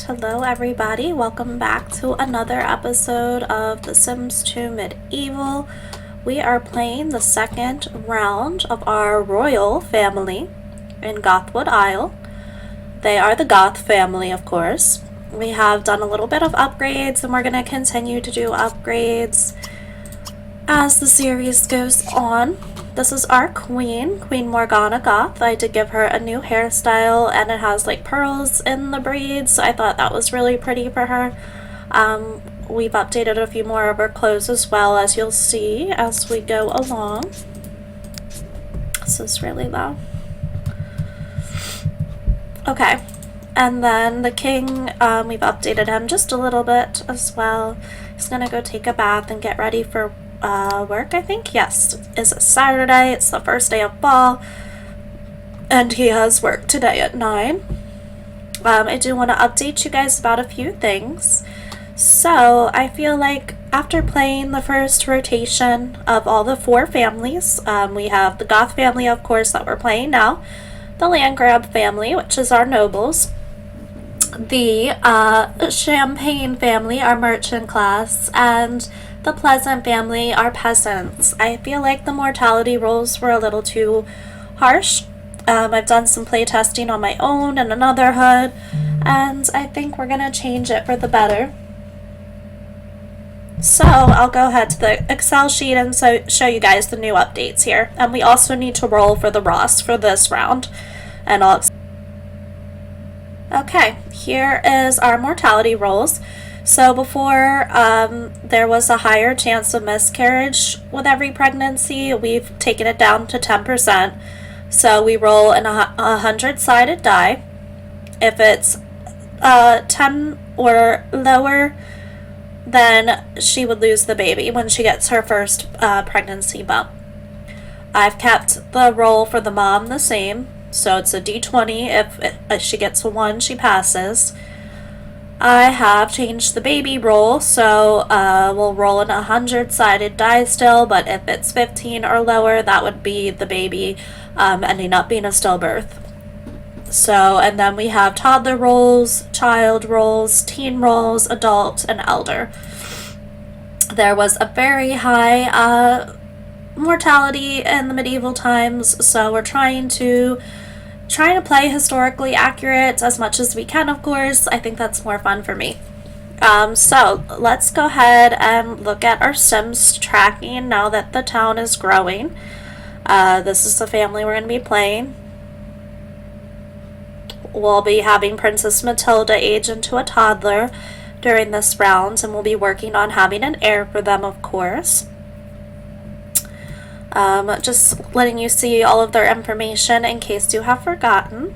hello everybody. Welcome back to another episode of The Sims 2 Medieval. We are playing the second round of our royal family in Gothwood Isle. They are the Goth family, of course. We have done a little bit of upgrades and we're going to continue to do upgrades as the series goes on. This is our queen, Queen Morgana Goth. I did give her a new hairstyle and it has like pearls in the braids, so I thought that was really pretty for her. We've updated a few more of her clothes as well, as you'll see as we go along. This is really low. Okay, and then the king, we've updated him just a little bit as well. He's gonna go take a bath and get ready for work, I think. Yes, it's Saturday, it's the first day of fall, and he has work today at 9. I do want to update you guys about a few things. So I feel like after playing the first rotation of all the 4 families, we have the Goth family, of course, that we're playing now, the Landgrab family, which is our nobles, the Champagne family, our merchant class, and the Pleasant family, our peasants. I feel like the mortality rolls were a little too harsh. I've done some play testing on my own and another HUD, and I think we're gonna change it for the better. So I'll go ahead to the Excel sheet and show you guys the new updates here. And we also need to roll for the Ross for this round, and okay, here is our mortality rolls. So before, there was a higher chance of miscarriage with every pregnancy. We've taken it down to 10%. So we roll in a 100-sided die. If it's 10 or lower, then she would lose the baby when she gets her first pregnancy bump. I've kept the roll for the mom the same. So it's a d20. If she gets a 1, she passes. I have changed the baby roll, so we'll roll in a 100-sided die still, but if it's 15 or lower, that would be the baby ending up being a stillbirth. So, and then we have toddler rolls, child rolls, teen rolls, adult, and elder. There was a very high mortality in the medieval times, so we're trying to play historically accurate as much as we can, of course. I think that's more fun for me. So let's go ahead and look at our Sims tracking now that the town is growing. This is the family we're going to be playing. We'll be having Princess Matilda age into a toddler during this round, and we'll be working on having an heir for them, of course. Just letting you see all of their information in case you have forgotten.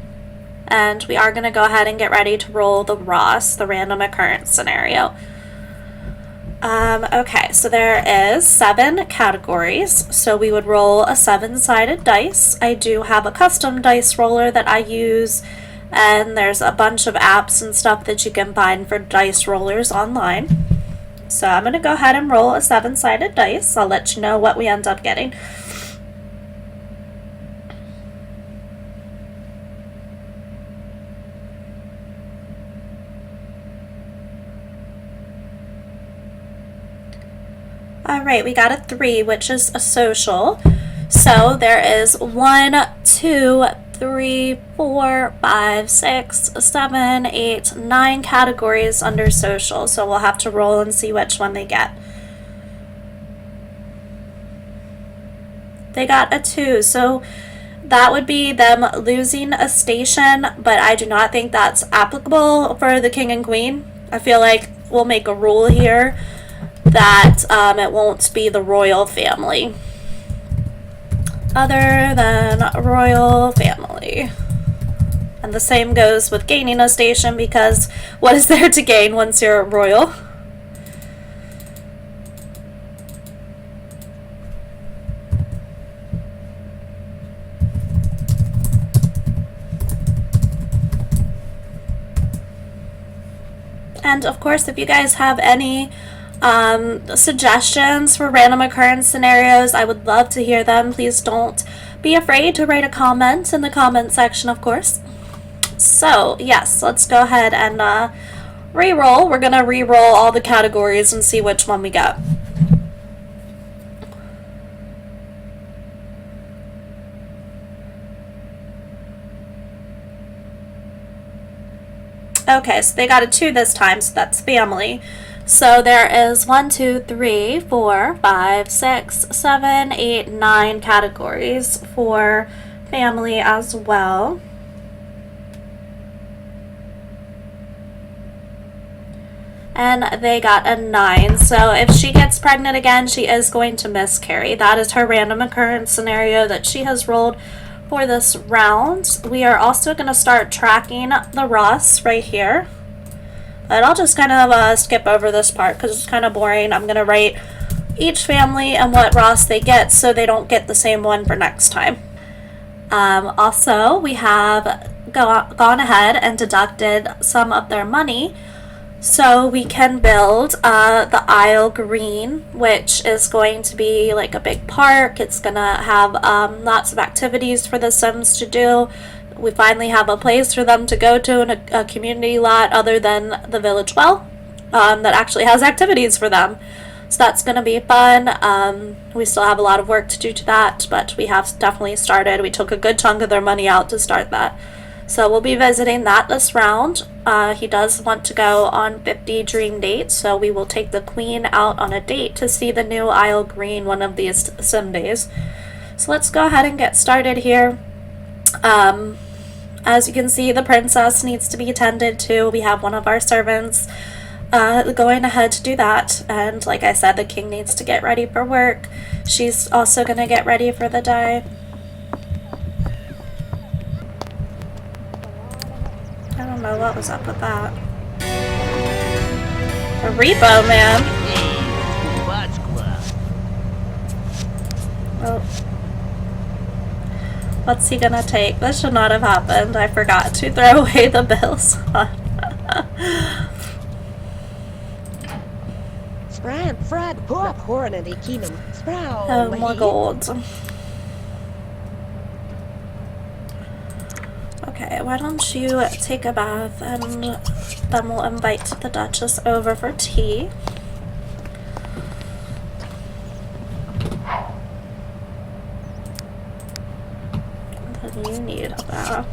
And we are going to go ahead and get ready to roll the Ross, the random occurrence scenario. Okay, so there is 7 categories. So we would roll a 7-sided dice. I do have a custom dice roller that I use, and there's a bunch of apps and stuff that you can find for dice rollers online. So I'm going to go ahead and roll a 7-sided dice. I'll let you know what we end up getting. Alright, we got a 3, which is a social. So there is 1, 2, 3, 4, 5, 6, 7, 8, 9 categories under social. So we'll have to roll and see which one they get. They got a 2, so that would be them losing a station, but I do not think that's applicable for the king and queen. I feel like we'll make a rule here that it won't be the royal family other than royal family. And the same goes with gaining a station, because what is there to gain once you're royal? And of course, if you guys have any suggestions for random occurrence scenarios, I would love to hear them. Please don't be afraid to write a comment in the comment section, of course. So yes, let's go ahead and Reroll. We're gonna reroll all the categories and see which one we get. Okay, so they got a 2 this time, so that's family. So there is 1, 2, 3, 4, 5, 6, 7, 8, 9 categories for family as well. And they got a 9. So if she gets pregnant again, she is going to miscarry. That is her random occurrence scenario that she has rolled for this round. We are also going to start tracking the Ross right here. But I'll just kind of skip over this part because it's kind of boring. I'm going to write each family and what Ross they get so they don't get the same one for next time. Also, we have gone ahead and deducted some of their money so we can build the Isle Green, which is going to be like a big park. It's going to have lots of activities for the Sims to do. We finally have a place for them to go to in a community lot other than the village well that actually has activities for them. So that's going to be fun. We still have a lot of work to do to that, but we have definitely started. We took a good chunk of their money out to start that. So we'll be visiting that this round. He does want to go on 50 dream dates, so we will take the queen out on a date to see the new Isle Green one of these sim days. So let's go ahead and get started here. As you can see, the princess needs to be attended to. We have one of our servants going ahead to do that. And like I said, the king needs to get ready for work. She's also going to get ready for the day. I don't know what was up with that. A repo, man. Oh. What's he gonna take? This should not have happened. I forgot to throw away the bills. Oh, more gold. Okay, why don't you take a bath and then we'll invite the Duchess over for tea. Then you need a bath.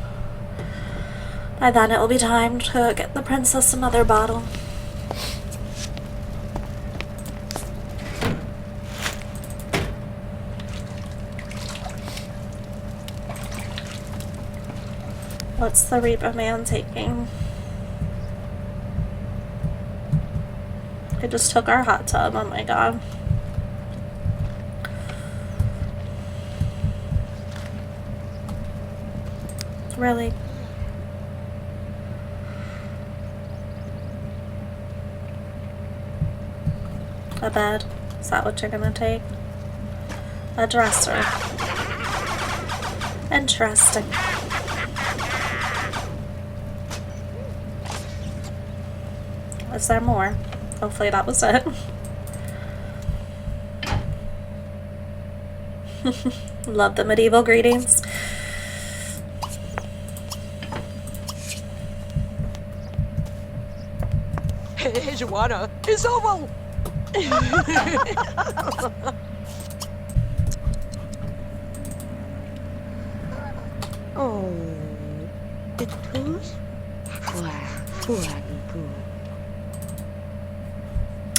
By then it will be time to get the princess another bottle. What's the Reaper man taking? I just took our hot tub, oh my god. Really? A bed? Is that what you're gonna take? A dresser. Interesting. Is there more? Hopefully that was it. Love the medieval greetings. Hey, Joanna, it's over! Oh, it goes?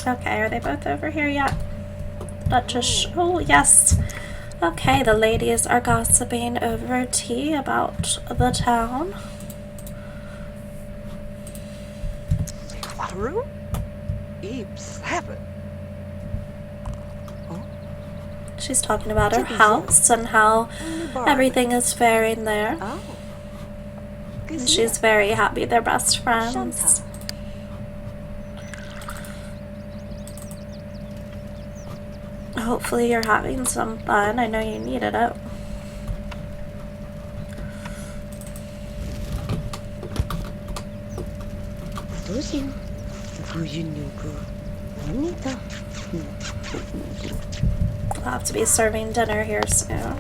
Okay, are they both over here yet? Duchess, oh yes. Okay, the ladies are gossiping over tea about the town. She's talking about her house and how everything is faring there. And she's very happy they're best friends. Hopefully you're having some fun. I know you needed it. We'll have to be serving dinner here soon.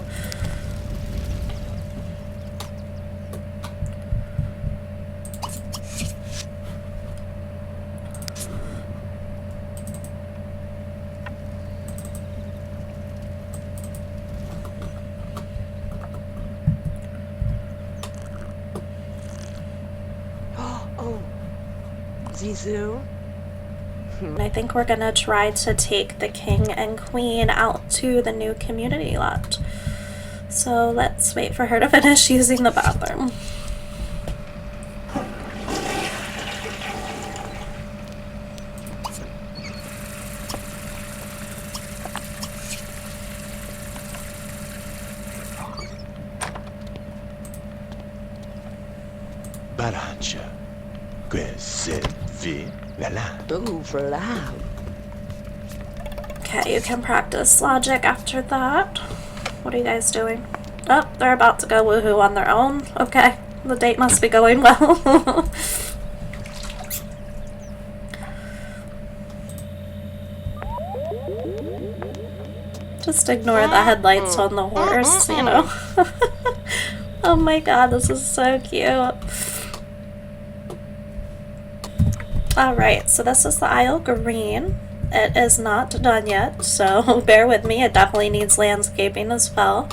pretty soon. And I think we're gonna try to take the king and queen out to the new community lot. So let's wait for her to finish using the bathroom. Balança. Ooh, for loud. Okay, you can practice logic after that. What are you guys doing? Oh, they're about to go woohoo on their own. Okay, the date must be going well. Just ignore the headlights on the horse, you know. Oh my god, this is so cute. Alright, so this is the Isle Green. It is not done yet, so bear with me. It definitely needs landscaping as well.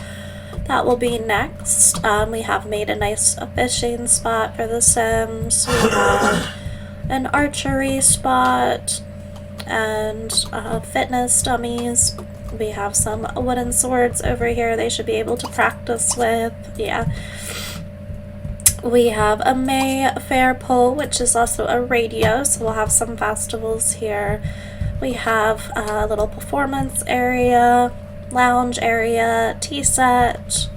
That will be next. We have made a nice fishing spot for the Sims. We have an archery spot and fitness dummies. We have some wooden swords over here they should be able to practice with. Yeah. We have a Mayfair pole, which is also a radio, so we'll have some festivals here. We have a little performance area, lounge area, tea set,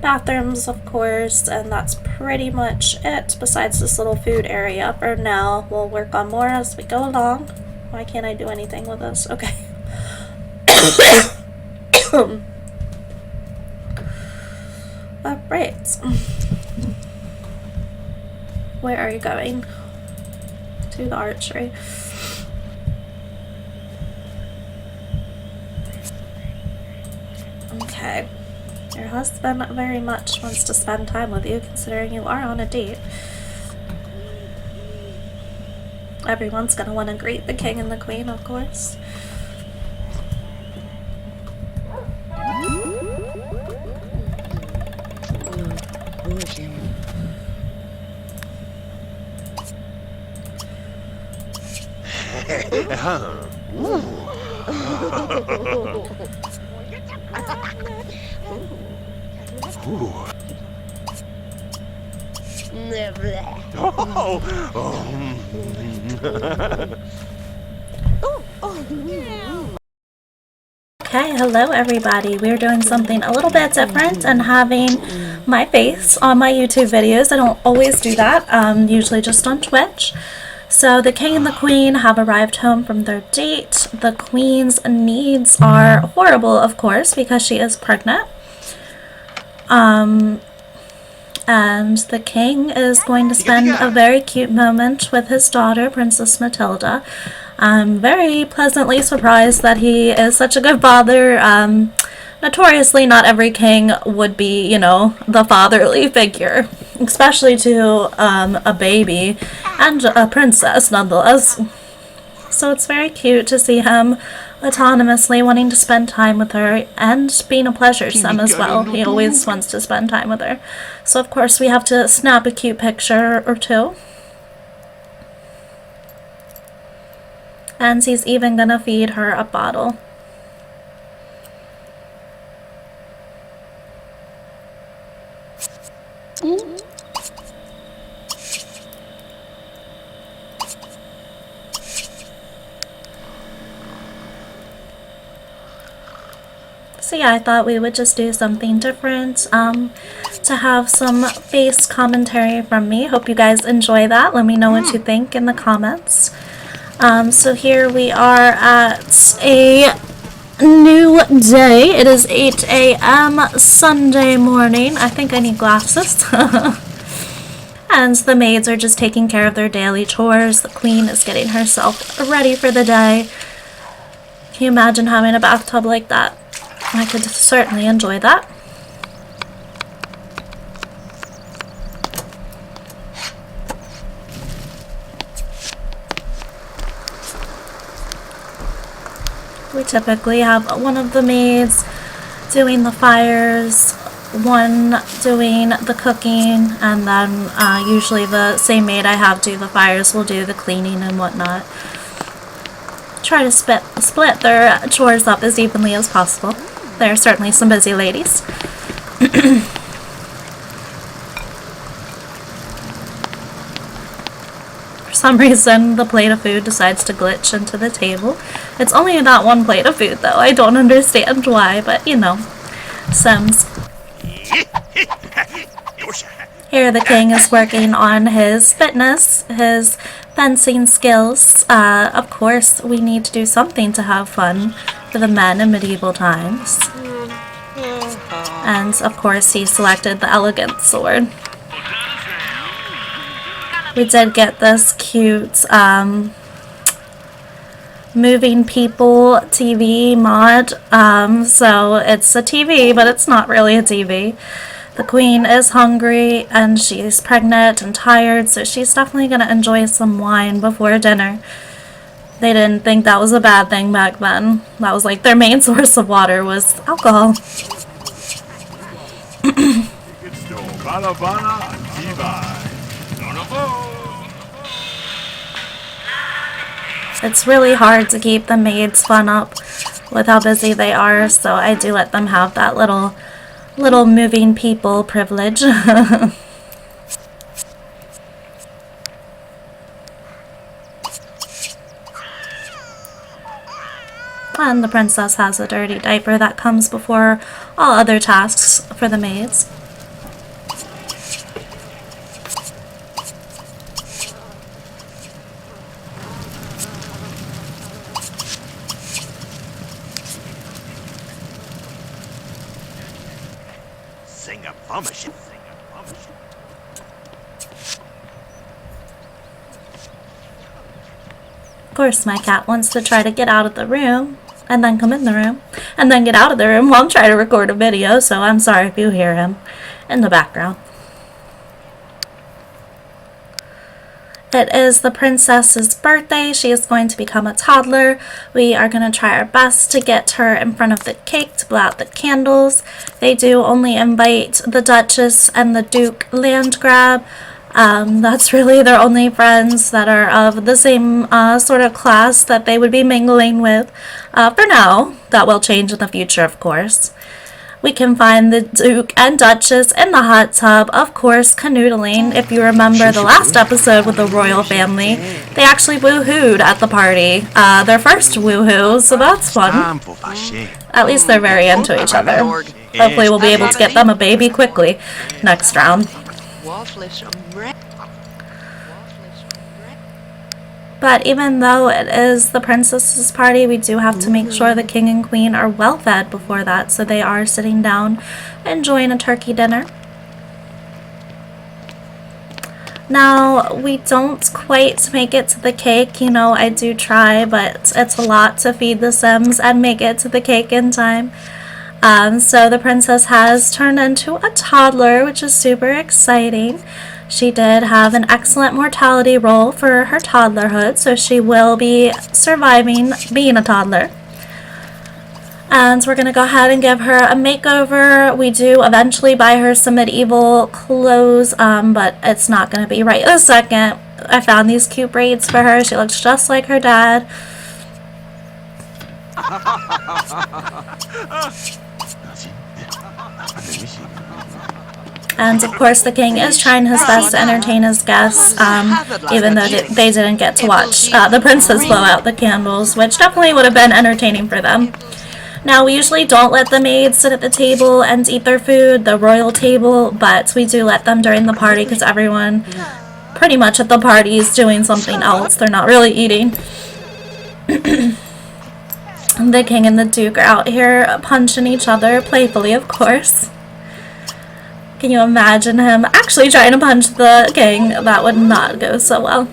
bathrooms, of course, and that's pretty much it besides this little food area for now. We'll work on more as we go along. Why can't I do anything with this? Okay. Alright. Where are you going? To the archery. Okay. Your husband very much wants to spend time with you, considering you are on a date. Everyone's gonna want to greet the king and the queen, of course. Okay, hello everybody. We're doing something a little bit different and having my face on my YouTube videos. I don't always do that, usually just on Twitch. So the king and the queen have arrived home from their date. The queen's needs are horrible, of course, because she is pregnant. And the king is going to spend a very cute moment with his daughter, Princess Matilda. I'm very pleasantly surprised that he is such a good father. Notoriously, not every king would be, you know, the fatherly figure, especially to a baby and a princess, nonetheless. So it's very cute to see him autonomously wanting to spend time with her and being a pleasure to them as well. He always wants to spend time with her. So of course we have to snap a cute picture or two. And he's even gonna feed her a bottle. So yeah, I thought we would just do something different to have some face commentary from me. Hope you guys enjoy that. Let me know what you think in the comments. So here we are at a new day. It is 8 a.m. Sunday morning. I think I need glasses. And the maids are just taking care of their daily chores. The queen is getting herself ready for the day. Can you imagine having a bathtub like that? I could certainly enjoy that. We typically have one of the maids doing the fires one doing the cooking, and then usually the same maid I have do the fires will do the cleaning and whatnot. Try to split their chores up as evenly as possible. There are certainly some busy ladies. For some reason, the plate of food decides to glitch into the table. It's only not one plate of food, though. I don't understand why, but you know, Sims. Here the king is working on his fitness, his fencing skills. Of course, we need to do something to have fun for the men in medieval times. And of course, he selected the elegant sword. We did get this cute moving people TV mod. So it's a TV, but it's not really a TV. The queen is hungry and she's pregnant and tired, so she's definitely going to enjoy some wine before dinner. They didn't think that was a bad thing back then. That was like their main source of water was alcohol. It's really hard to keep the maids fun up with how busy they are, so I do let them have that little moving people privilege. And the princess has a dirty diaper that comes before all other tasks for the maids. Of course, my cat wants to try to get out of the room, and then come in the room, and then get out of the room while I'm trying to record a video, so I'm sorry if you hear him in the background. It is the princess's birthday. She is going to become a toddler. We are going to try our best to get her in front of the cake to blow out the candles. They do only invite the Duchess and the Duke Landgrab. That's really their only friends that are of the same sort of class that they would be mingling with. For now, that will change in the future, of course. We can find the Duke and Duchess in the hot tub, of course, canoodling. If you remember the last episode with the royal family, they actually woohooed at the party. Their first woohoo, so that's fun. At least they're very into each other. Hopefully we'll be able to get them a baby quickly next round. But even though it is the princess's party, we do have to make sure the king and queen are well fed before that, so they are sitting down enjoying a turkey dinner. Now, we don't quite make it to the cake. You know, I do try, but it's a lot to feed the Sims and make it to the cake in time. So the princess has turned into a toddler, which is super exciting. She did have an excellent mortality roll for her toddlerhood, so she will be surviving being a toddler. And we're going to go ahead and give her a makeover. We do eventually buy her some medieval clothes, but it's not going to be right this second. I found these cute braids for her. She looks just like her dad. And of course the king is trying his best to entertain his guests, even though they didn't get to watch the princess blow out the candles, which definitely would have been entertaining for them. Now, we usually don't let the maids sit at the table and eat their food, the royal table, but we do let them during the party because everyone pretty much at the party is doing something else. They're not really eating. The king and the duke are out here punching each other, playfully of course. Can you imagine him actually trying to punch the king? That would not go so well.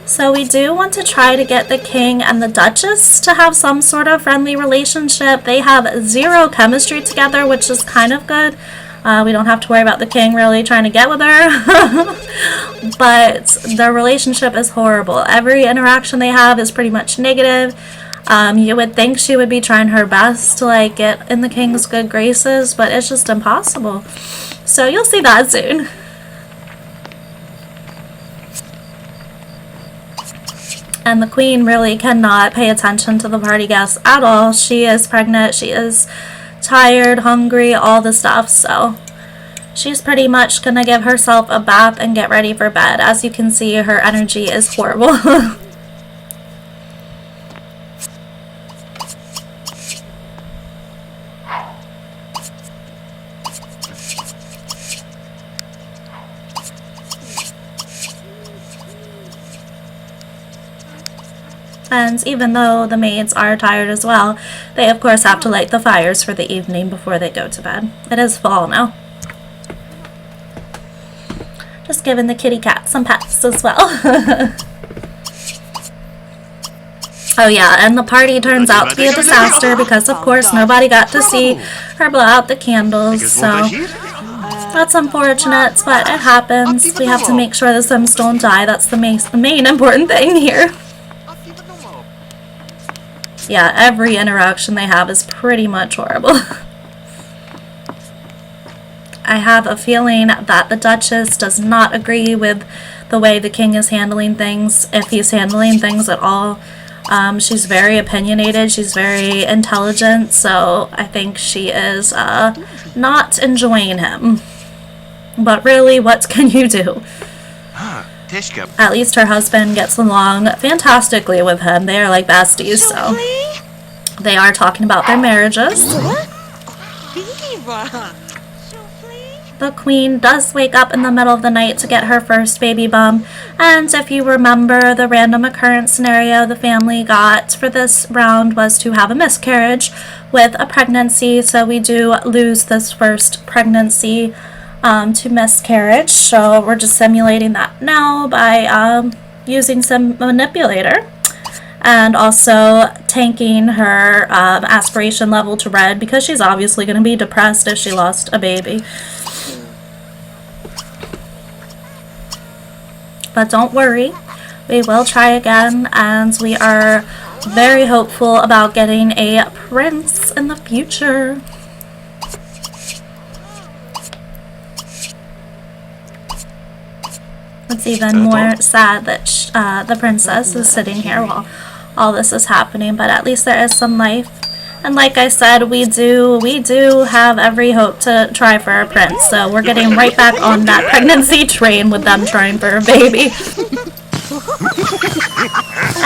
So we do want to try to get the king and the duchess to have some sort of friendly relationship. They have zero chemistry together, which is kind of good. We don't have to worry about the king really trying to get with her. But their relationship is horrible. Every interaction they have is pretty much negative. You would think she would be trying her best to like get in the king's good graces, but it's just impossible. So you'll see that soon. And the queen really cannot pay attention to the party guests at all. She is pregnant, she is tired, hungry, all the stuff, so she's pretty much gonna give herself a bath and get ready for bed. As you can see, her energy is horrible. And even though the maids are tired as well, they of course have to light the fires for the evening before they go to bed. It is fall now. Just giving the kitty cat some pets as well. Oh yeah, and the party turns out to be a disaster because of course nobody got to see her blow out the candles, so that's unfortunate, but it happens. We have to make sure the Sims don't die. That's the main important thing here. Yeah, every interaction they have is pretty much horrible. I have a feeling that the Duchess does not agree with the way the king is handling things, if he's handling things at all. She's very opinionated, she's very intelligent, so I think she is not enjoying him. But really, what can you do? At least her husband gets along fantastically with him. They are like besties, so they are talking about their marriages. The queen does wake up in the middle of the night to get her first baby bump, and if you remember the random occurrence scenario the family got for this round was to have a miscarriage with a pregnancy, so we do lose this first pregnancy to miscarriage, so we're just simulating that now by using some manipulator and also tanking her aspiration level to red because she's obviously going to be depressed if she lost a baby. But don't worry, we will try again, and we are very hopeful about getting a prince in the future. It's even more sad that the princess is sitting here while all this is happening, but at least there is some life. And like I said, we do have every hope to try for a prince, so we're getting right back on that pregnancy train with them trying for a baby.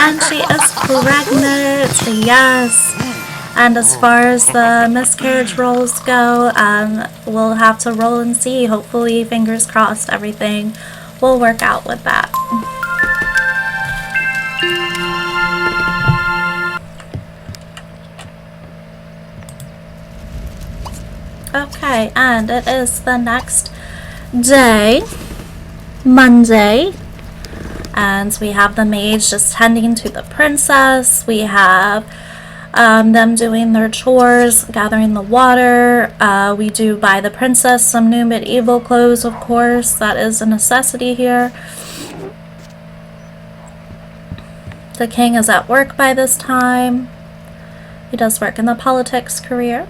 And she is pregnant, yes. And as far as the miscarriage rolls go, we'll have to roll and see. Hopefully, fingers crossed, everything will work out with that. Okay, and it is the next day, Monday, and we have the maids just tending to the princess. We have them doing their chores, gathering the water. We do buy the princess some new medieval clothes, of course. That is a necessity here. The king is at work by this time. He does work in the politics career.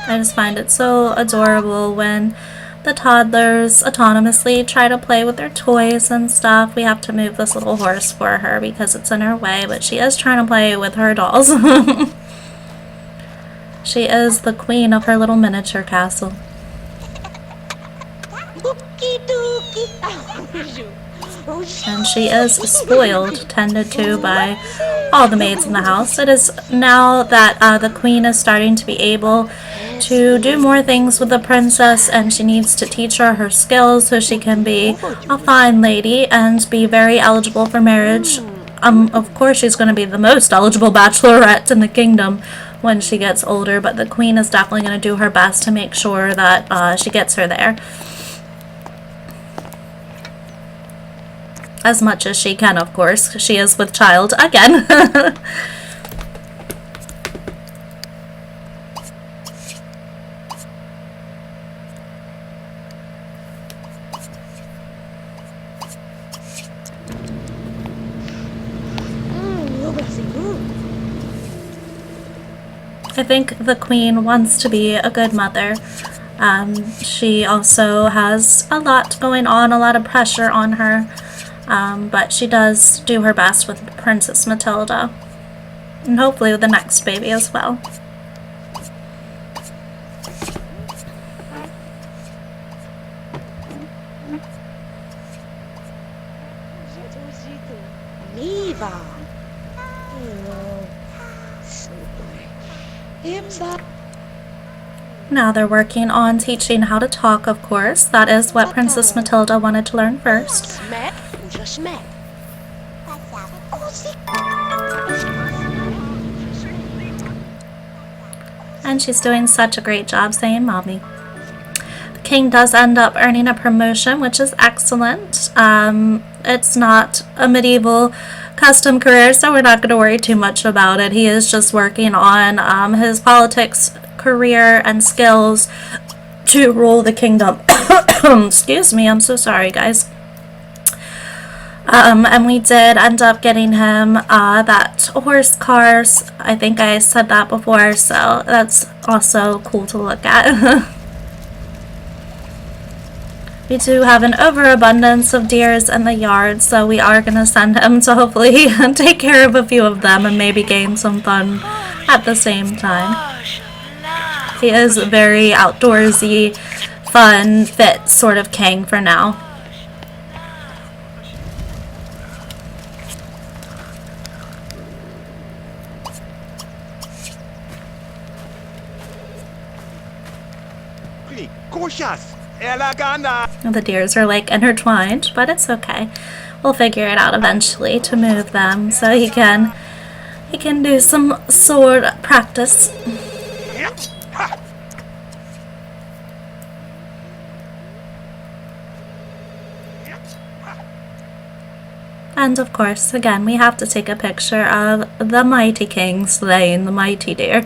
I just find it so adorable when the toddlers autonomously try to play with their toys and stuff. We have to move this little horse for her because it's in her way, but she is trying to play with her dolls. She is the queen of her little miniature castle. And she is spoiled, tended to by all the maids in the house. It is now that the queen is starting to be able to do more things with the princess, and she needs to teach her skills so she can be a fine lady and be very eligible for marriage. Of course, she's going to be the most eligible bachelorette in the kingdom when she gets older, but the queen is definitely going to do her best to make sure that she gets her there. As much as she can, of course. She is with child again. I think the queen wants to be a good mother. She also has a lot going on, a lot of pressure on her, but she does do her best with Princess Matilda, and hopefully with the next baby as well. Now they're working on teaching how to talk, of course. That is what Princess Matilda wanted to learn first. And she's doing such a great job saying mommy. The king does end up earning a promotion, which is excellent. It's not a medieval custom career, so we're not going to worry too much about it. He is just working on his politics career and skills to rule the kingdom. Excuse me, I'm so sorry, guys. And we did end up getting him that horse cars. I think I said that before, so that's also cool to look at. We do have an overabundance of deers in the yard, so we are going to send him to hopefully take care of a few of them and maybe gain some fun at the same time. He is a very outdoorsy, fun, fit sort of king for now. The deers are like intertwined, but it's okay. We'll figure it out eventually to move them so he can do some sword practice. And of course, again, we have to take a picture of the mighty king slaying the mighty deer.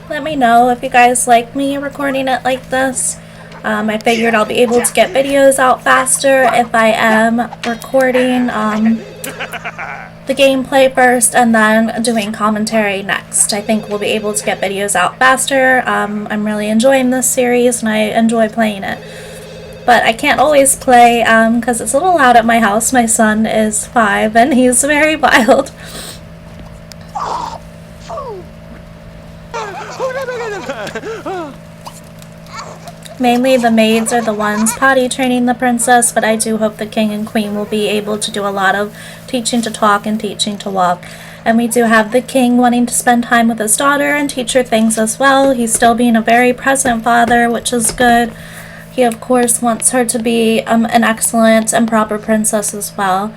Let me know if you guys like me recording it like this. I figured I'll be able to get videos out faster if I am recording the gameplay first and then doing commentary next. I think we'll be able to get videos out faster. I'm really enjoying this series and I enjoy playing it. But I can't always play because it's a little loud at my house. My son is 5 and he's very wild. Mainly the maids are the ones potty training the princess, but I do hope the king and queen will be able to do a lot of teaching to talk and teaching to walk. And we do have the king wanting to spend time with his daughter and teach her things as well. He's still being a very present father, which is good. He of course wants her to be an excellent and proper princess as well.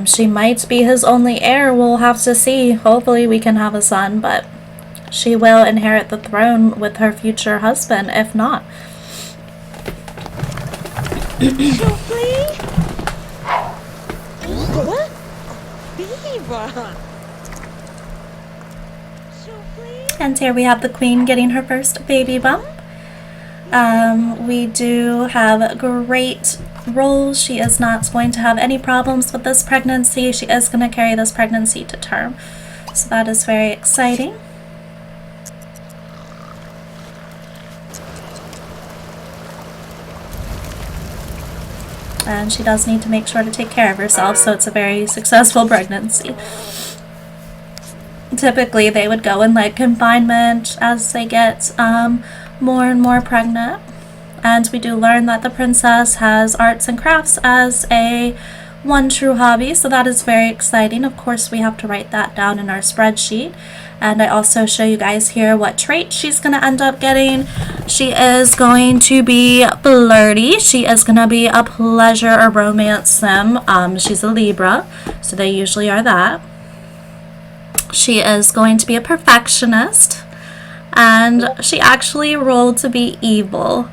She might be his only heir, we'll have to see. Hopefully we can have a son, but she will inherit the throne with her future husband, if not. And here we have the queen getting her first baby bump. We do have great roles. She is not going to have any problems with this pregnancy. She is going to carry this pregnancy to term. So that is very exciting. And she does need to make sure to take care of herself, so it's a very successful pregnancy. Typically, they would go in like confinement as they get more and more pregnant. And we do learn that the princess has arts and crafts as one true hobby, so that is very exciting. Of course, we have to write that down in our spreadsheet. And I also show you guys here what trait she's going to end up getting. She is going to be flirty. She is going to be a pleasure or romance sim. She's a Libra, so they usually are that. She is going to be a perfectionist. And she actually rolled to be evil.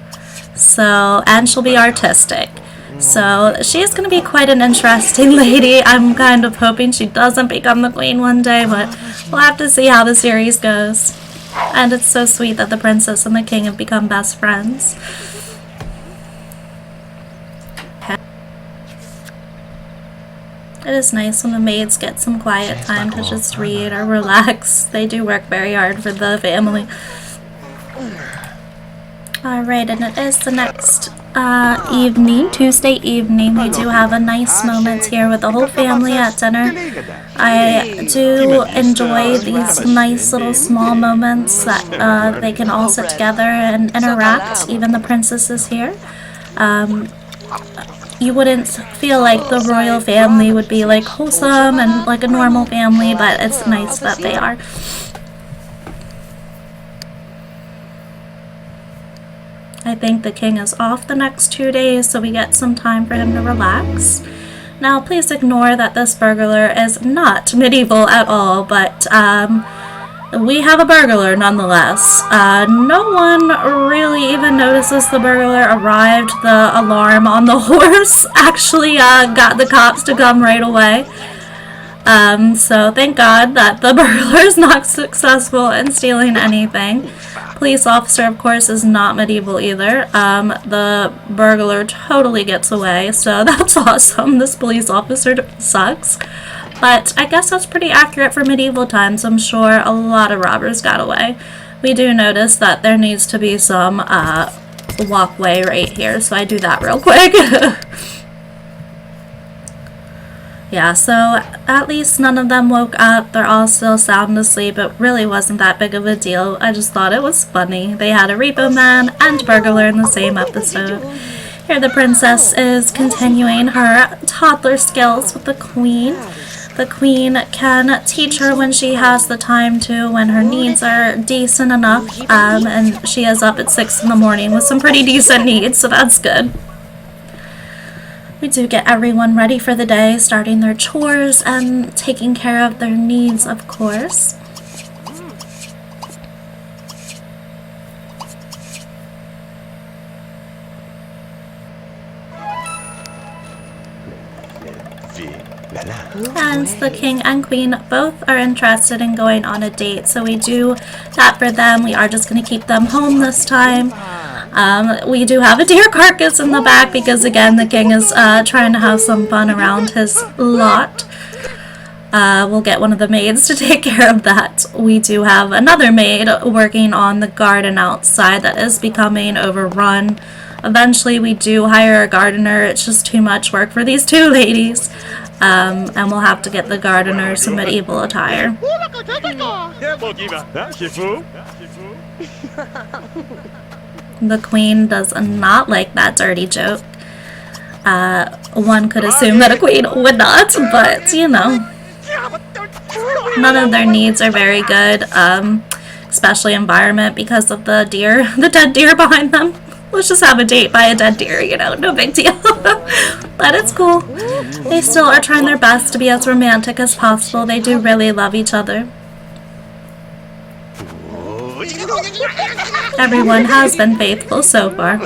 So, and she'll be artistic. So she's going to be quite an interesting lady. I'm kind of hoping she doesn't become the queen one day, but we'll have to see how the series goes. And it's so sweet that the princess and the king have become best friends. It is nice when the maids get some quiet time to just read or relax. They do work very hard for the family. Alright, and it is the next evening, Tuesday evening. We do have a nice moment here with the whole family at dinner. I do enjoy these nice little small moments that they can all sit together and interact. Even the princess is here. You wouldn't feel like the royal family would be like wholesome and like a normal family, but it's nice that they are. I think the king is off the next 2 days, so we get some time for him to relax. Now, please ignore that this burglar is not medieval at all, but we have a burglar nonetheless. No one really even notices the burglar arrived. The alarm on the horse actually got the cops to come right away. So thank God that the burglar is not successful in stealing anything. Police officer, of course, is not medieval either. The burglar totally gets away, so that's awesome. This police officer sucks. But I guess that's pretty accurate for medieval times. I'm sure a lot of robbers got away. We do notice that there needs to be some walkway right here, so I do that real quick. Yeah, so at least none of them woke up. They're all still sound asleep. It really wasn't that big of a deal. I just thought it was funny. They had a repo man and burglar in the same episode. Here the princess is continuing her toddler skills with the queen. The queen can teach her when she has the time to, when her needs are decent enough, and she is up at 6 in the morning with some pretty decent needs, so that's good. We do get everyone ready for the day, starting their chores and taking care of their needs, of course. And the king and queen both are interested in going on a date, so we do that for them. We are just going to keep them home this time. We do have a deer carcass in the back because, again, the king is trying to have some fun around his lot. We'll get one of the maids to take care of that. We do have another maid working on the garden outside that is becoming overrun. Eventually, we do hire a gardener. It's just too much work for these two ladies. And we'll have to get the gardener some medieval attire. The queen does not like that dirty joke. One could assume that a queen would not, but you know. None of their needs are very good, especially environment because of the deer, the dead deer behind them. Let's just have a date by a dead deer, you know, no big deal. But it's cool. They still are trying their best to be as romantic as possible. They do really love each other. Everyone has been faithful so far.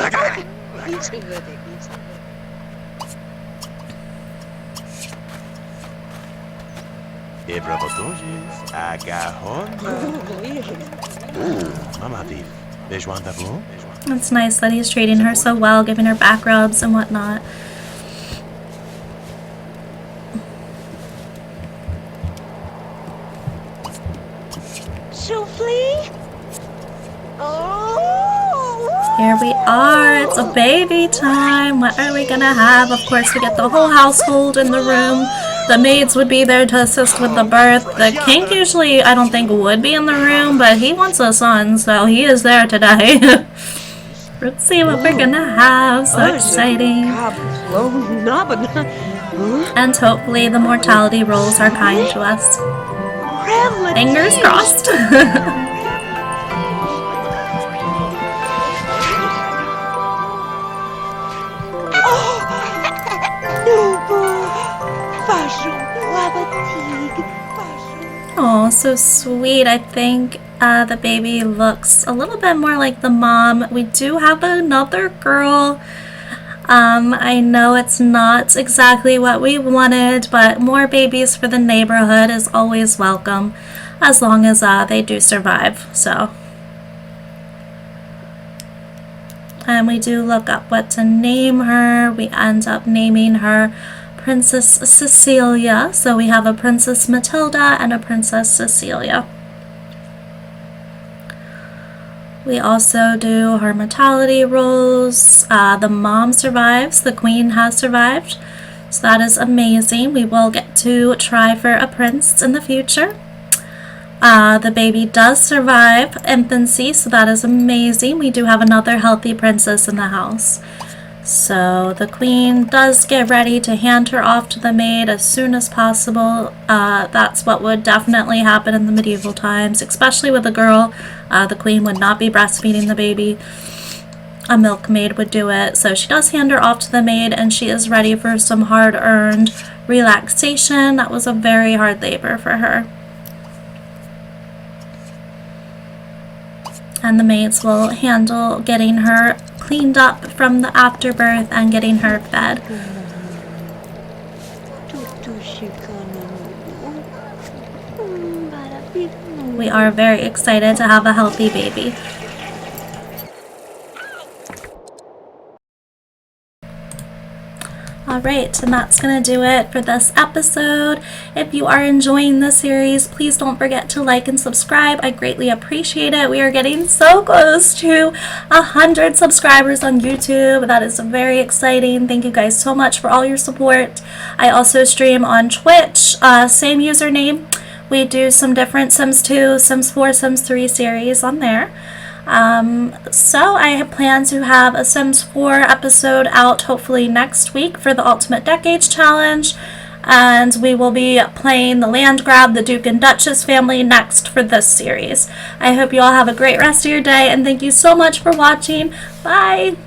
It's nice that he's treating her so well, giving her back rubs and whatnot. Here we are, it's a baby time. What are we gonna have? Of course, we get the whole household in the room. The maids would be there to assist with the birth. The king usually, I don't think, would be in the room, but he wants a son, so he is there today. Let's see what we're gonna have. So exciting. And hopefully the mortality rolls are kind to us. Fingers crossed. Oh, so sweet. I think the baby looks a little bit more like the mom. We do have another girl. I know it's not exactly what we wanted, but more babies for the neighborhood is always welcome, as long as they do survive. So, and we do look up what to name her. We end up naming her Princess Cecilia. So we have a Princess Matilda and a Princess Cecilia. We also do her mortality rolls. The mom survives. The queen has survived. So that is amazing. We will get to try for a prince in the future. The baby does survive infancy, so that is amazing. We do have another healthy princess in the house. So the queen does get ready to hand her off to the maid as soon as possible. That's what would definitely happen in the medieval times, especially with a girl. The queen would not be breastfeeding the baby. A milkmaid would do it. So she does hand her off to the maid, and she is ready for some hard-earned relaxation. That was a very hard labor for her. And the maids will handle getting her cleaned up from the afterbirth and getting her fed. We are very excited to have a healthy baby. Alright, and that's going to do it for this episode. If you are enjoying the series, please don't forget to like and subscribe. I greatly appreciate it. We are getting so close to 100 subscribers on YouTube. That is very exciting. Thank you guys so much for all your support. I also stream on Twitch, same username. We do some different Sims 2, Sims 4, Sims 3 series on there. So I plan to have a Sims 4 episode out hopefully next week for the Ultimate Decades Challenge, and we will be playing the land grab, the Duke and Duchess family next for this series. I hope you all have a great rest of your day, and thank you so much for watching. Bye!